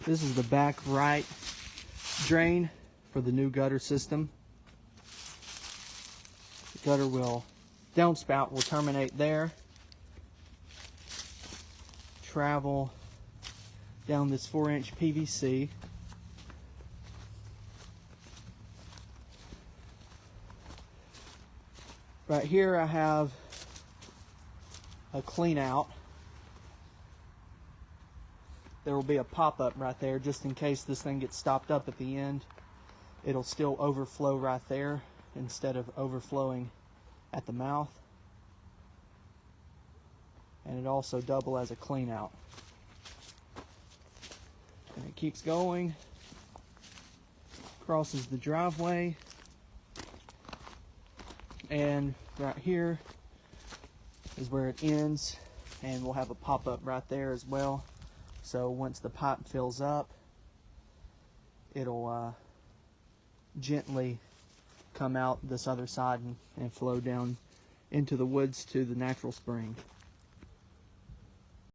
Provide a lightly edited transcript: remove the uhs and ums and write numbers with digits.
This is the back right drain for the new gutter system. The gutter downspout will terminate there, travel down this 4-inch PVC. Right here I have a clean out. There will be a pop-up right there just in case this thing gets stopped up at the end. It'll still overflow right there instead of overflowing at the mouth. And it also double as a clean out. And it keeps going, crosses the driveway, and right here is where it ends, and we'll have a pop-up right there as well. So once the pipe fills up, it'll gently come out this other side and flow down into the woods to the natural spring.